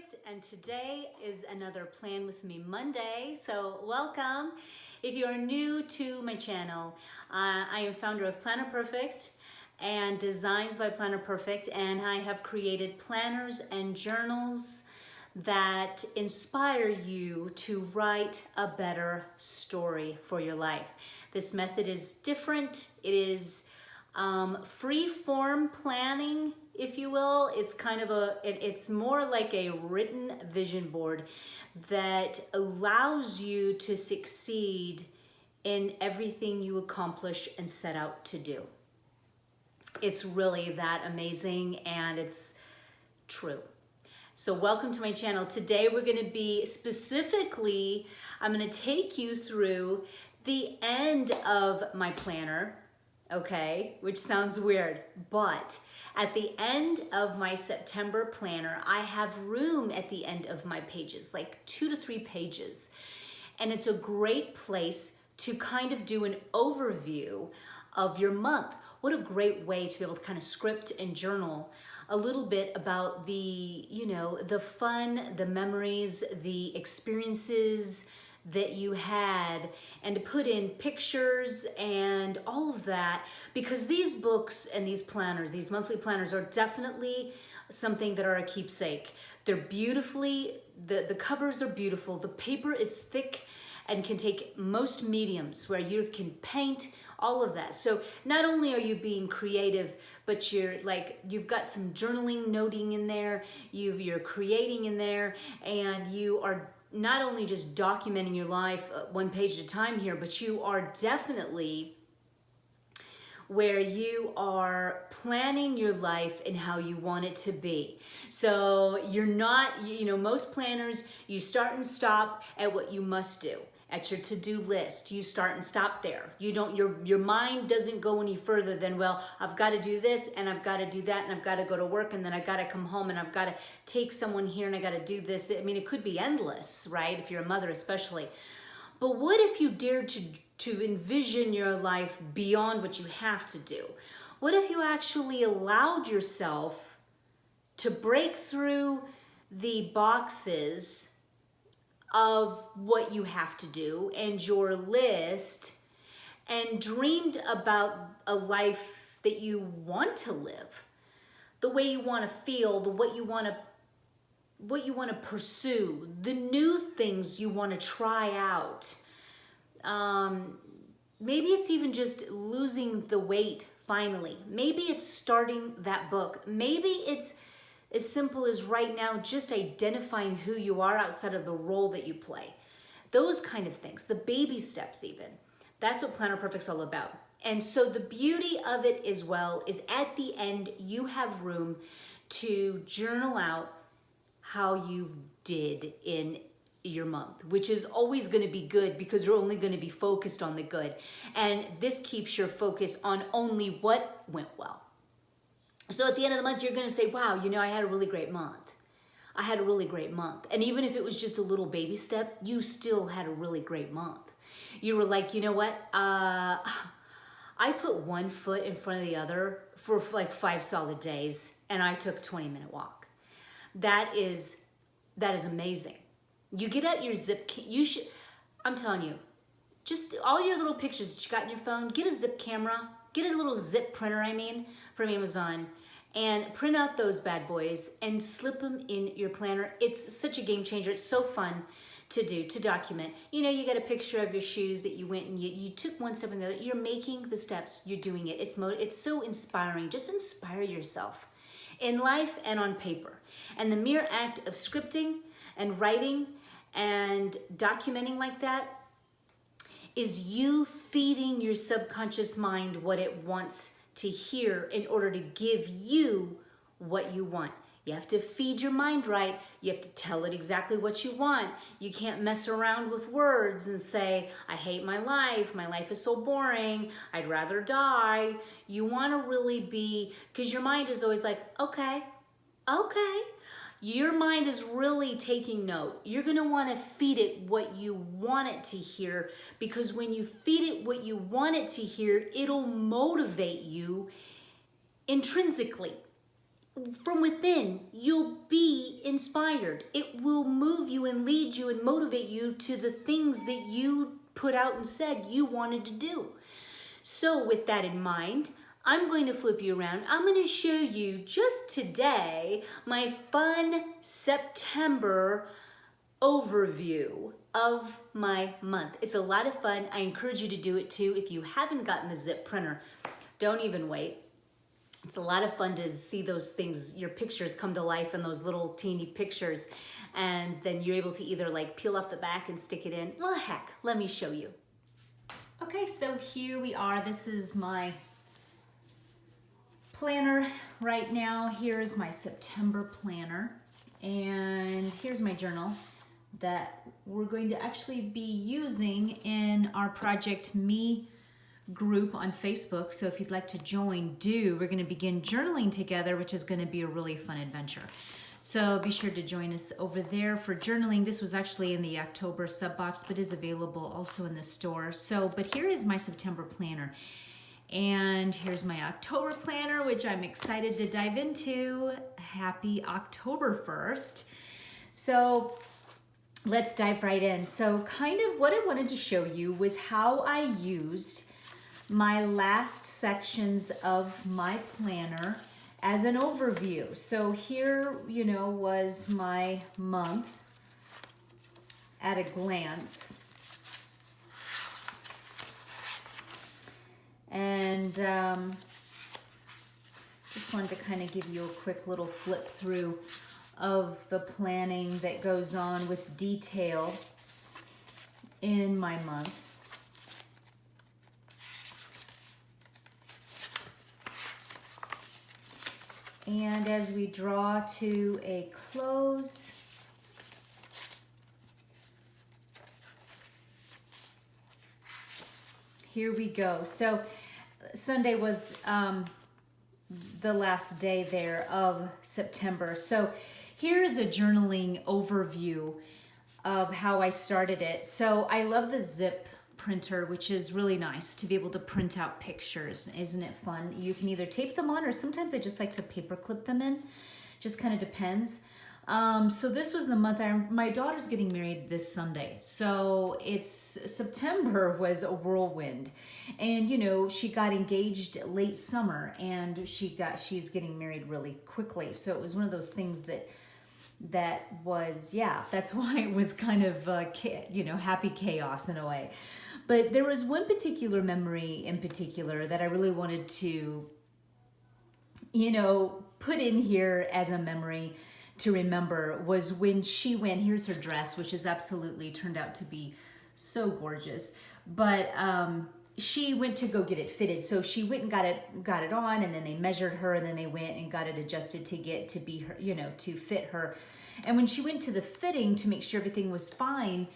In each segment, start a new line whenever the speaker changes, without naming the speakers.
Perfect, and today is another Plan With Me Monday, so welcome. If you are new to my channel, I am founder of Planner Perfect and Designs by Planner Perfect, and I have created planners and journals that inspire you to write a better story for your life. This method is different. It is free form planning, if you will. It's kind of it's more like a written vision board that allows you to succeed in everything you accomplish and set out to do. It's really that amazing, and it's true. So welcome to my channel. Today we're going to be specifically, I'm going to take you through the end of my planner, okay, which sounds weird, but at the end of my September planner, I have room at the end of my pages, like 2 to 3 pages. And it's a great place to kind of do an overview of your month. What a great way to be able to kind of script and journal a little bit about the, the fun, the memories, the experiences that you had, and to put in pictures and all of that, because these books and these planners, these monthly planners, are definitely something that are a keepsake. They're beautifully, the covers are beautiful, the paper is thick and can take most mediums where you can paint, all of that. So not only are you being creative, but you've got some journaling, noting in there, you're creating in there, and you are not only just documenting your life one page at a time here, but you are definitely where you are planning your life and how you want it to be. So you're not, most planners, you start and stop at what you must do. At your to-do list, you start and stop there. You don't, your mind doesn't go any further than, well, I've got to do this and I've got to do that and I've got to go to work and then I've got to come home and I've got to take someone here and I got to do this. I mean, it could be endless, right? If you're a mother especially. But what if you dared to envision your life beyond what you have to do? What if you actually allowed yourself to break through the boxes of what you have to do and your list, and dreamed about a life that you want to live, the way you want to feel, what you want to pursue, the new things you want to try out. Maybe it's even just losing the weight finally. Maybe it's starting that book. Maybe it's as simple as right now just identifying who you are outside of the role that you play. Those kind of things, the baby steps even. That's what Planner Perfect's all about. And so the beauty of it as well is at the end, you have room to journal out how you did in your month, which is always going to be good because you're only going to be focused on the good. And this keeps your focus on only what went well. So at the end of the month, you're going to say, wow, I had a really great month. I had a really great month. And even if it was just a little baby step, you still had a really great month. You were like, you know what? I put one foot in front of the other for like 5 solid days, and I took a 20-minute walk. That is amazing. You get out your I'm telling you, just all your little pictures that you got in your phone, get a zip camera, get a little zip printer, from Amazon, and print out those bad boys and slip them in your planner. It's such a game changer. It's so fun to do, to document. You get a picture of your shoes that you went and you took one step and the other. You're making the steps, you're doing it. It's so inspiring. Just inspire yourself in life and on paper. And the mere act of scripting and writing and documenting like that is you feeding your subconscious mind what it wants to hear in order to give you what you want. You have to feed your mind right. You have to tell it exactly what you want. You can't mess around with words and say, I hate my life is so boring, I'd rather die. You want to really be, because your mind is always like, okay. Your mind is really taking note. You're going to want to feed it what you want it to hear, because when you feed it what you want it to hear, it'll motivate you intrinsically. from within, you'll be inspired. It will move you and lead you and motivate you to the things that you put out and said you wanted to do. So with that in mind, I'm going to flip you around. I'm going to show you just today my fun September overview of my month. It's a lot of fun. I encourage you to do it too. If you haven't gotten the zip printer, don't even wait. It's a lot of fun to see those things, your pictures come to life in those little teeny pictures, and then you're able to either like peel off the back and stick it in. Well, heck, let me show you. Okay, so here we are. This is my planner right now. Here's my September planner, and here's my journal that we're going to actually be using in our Project Me group on Facebook. So if you'd like to join, do. We're going to begin journaling together, which is going to be a really fun adventure. So be sure to join us over there for journaling. This was actually in the October sub box, but is available also in the store. So, but here is my September planner. And here's my October planner, which I'm excited to dive into. Happy October 1st. So let's dive right in. So kind of what I wanted to show you was how I used my last sections of my planner as an overview. So here, you know, was my month at a glance. And just wanted to kind of give you a quick little flip through of the planning that goes on with detail in my month. And as we draw to a close, here we go. So Sunday was the last day there of September. So here is a journaling overview of how I started it. So I love the zip printer, which is really nice to be able to print out pictures. Isn't it fun? You can either tape them on, or sometimes I just like to paper clip them in. Just kind of depends. So this was the month my daughter's getting married this Sunday. So it's September was a whirlwind, and you know, she got engaged late summer, and she's getting married really quickly. So it was one of those things that was, yeah, that's why it was kind of you know, happy chaos in a way. But there was one particular memory in particular that I really wanted to, you know, put in here as a memory to remember, was when she went, here's her dress, which is absolutely turned out to be so gorgeous. But she went to go get it fitted. So she went and got it on, and then they measured her, and then they went and got it adjusted to be her, you know, to fit her. And when she went to the fitting to make sure everything was fine,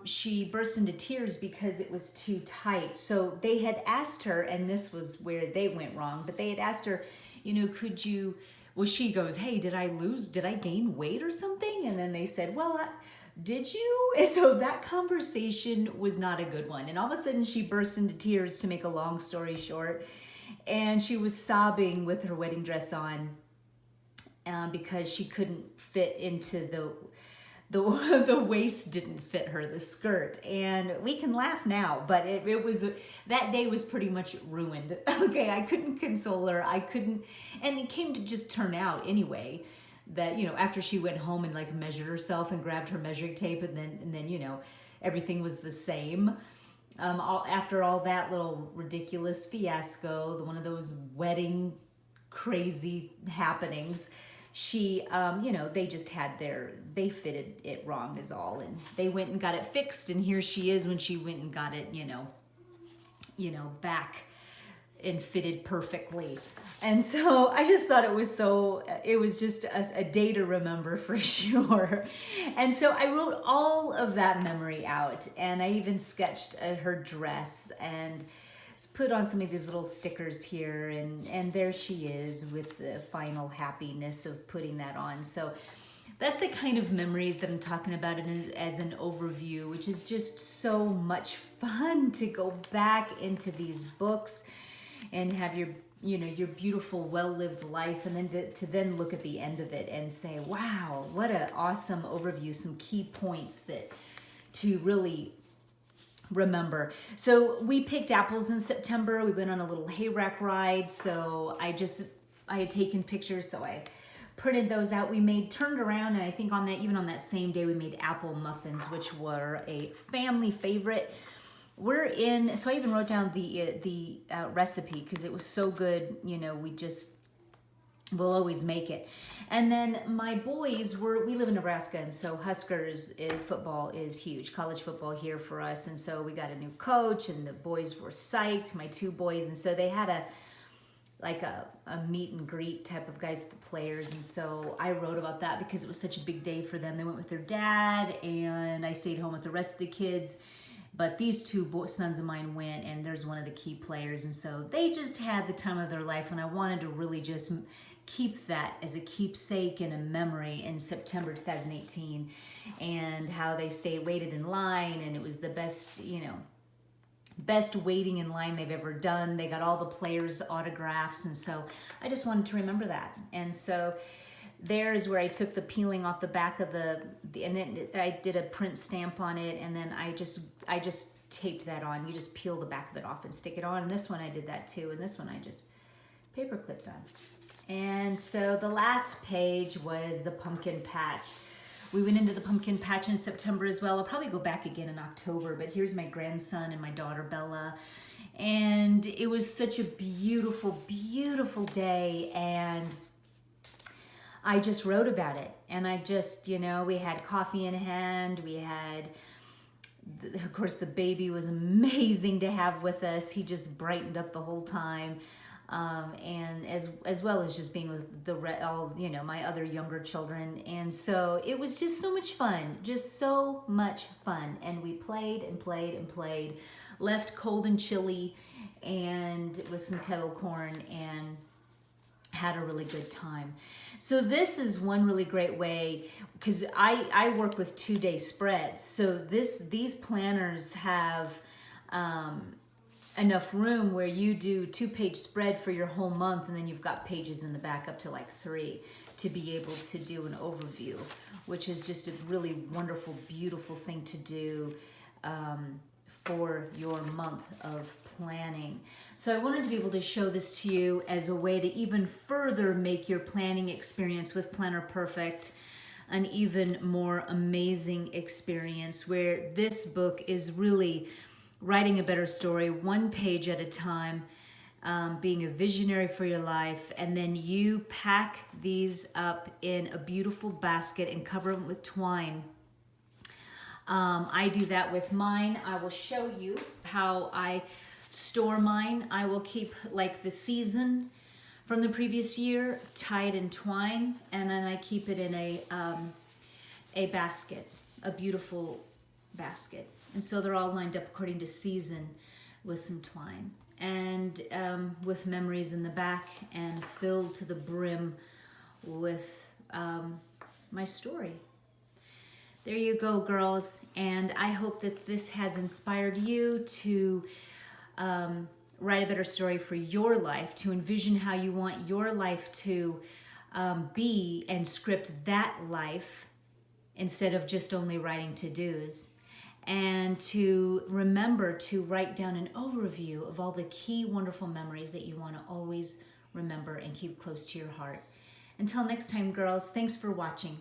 she burst into tears because it was too tight. So they had asked her, and this was where they went wrong, but they had asked her, you know, could you, well, she goes, hey, did I gain weight or something? And then they said, well, did you? And so that conversation was not a good one. And all of a sudden she burst into tears, to make a long story short. And she was sobbing with her wedding dress on because she couldn't fit into the waist didn't fit her, the skirt. And we can laugh now, but it was, that day was pretty much ruined. Okay, I couldn't console her. I couldn't, and it came to just turn out anyway that, you know, after she went home and like measured herself and grabbed her measuring tape, and then you know, everything was the same. After all that little ridiculous fiasco, one of those wedding crazy happenings, she, you know, they just had they fitted it wrong is all. And they went and got it fixed. And here she is when she went and got it, you know, back and fitted perfectly. And so I just thought it was just a day to remember for sure. And so I wrote all of that memory out, and I even sketched her dress and put on some of these little stickers here, and there she is with the final happiness of putting that on. So that's the kind of memories that I'm talking about as an overview, which is just so much fun to go back into these books and have your, your beautiful, well-lived life, and then to then look at the end of it and say, wow, what an awesome overview, some key points that to really remember. So we picked apples in September. We went on a little hayrack ride. So I had taken pictures, so I printed those out. We turned around, and I think even on that same day, we made apple muffins, which were a family favorite. So I even wrote down the recipe because it was so good. We'll always make it. And then my boys we live in Nebraska, and so Huskers football is huge, college football here for us. And so we got a new coach, and the boys were psyched, my two boys. And so they had a meet and greet type of guys with the players. And so I wrote about that because it was such a big day for them. They went with their dad, and I stayed home with the rest of the kids. But these two sons of mine went, and there's one of the key players. And so they just had the time of their life, and I wanted to really just keep that as a keepsake and a memory in September 2018, and how they waited in line, and it was the best waiting in line they've ever done. They got all the players' autographs, and so I just wanted to remember that. And so there's where I took the peeling off the back of and then I did a print stamp on it, and then I just taped that on. You just peel the back of it off and stick it on. And this one I did that too, and this one I just paper clipped on. And so the last page was the pumpkin patch. We went into the pumpkin patch in September as well. I'll probably go back again in October, but here's my grandson and my daughter Bella. And it was such a beautiful, beautiful day, and I just wrote about it. And I just, we had coffee in hand. We had, of course, the baby was amazing to have with us. He just brightened up the whole time. And as well as just being with my other younger children. And so it was just so much fun, And we played and played and played, left cold and chilly, and with some kettle corn, and had a really good time. So this is one really great way, because I work with 2-day spreads. So these planners have, enough room where you do 2-page spread for your whole month, and then you've got pages in the back up to like 3 to be able to do an overview, which is just a really wonderful, beautiful thing to do for your month of planning. So I wanted to be able to show this to you as a way to even further make your planning experience with Planner Perfect an even more amazing experience, where this book is really writing a better story, 1 page at a time, being a visionary for your life. And then you pack these up in a beautiful basket and cover them with twine. I do that with mine. I will show you how I store mine. I will keep like the season from the previous year tied in twine, and then I keep it in a basket, a beautiful basket. And so they're all lined up according to season with some twine, and with memories in the back, and filled to the brim with my story. There you go, girls. And I hope that this has inspired you to write a better story for your life, to envision how you want your life to be, and script that life instead of just only writing to-dos. And to remember to write down an overview of all the key wonderful memories that you want to always remember and keep close to your heart. Until next time, girls, thanks for watching.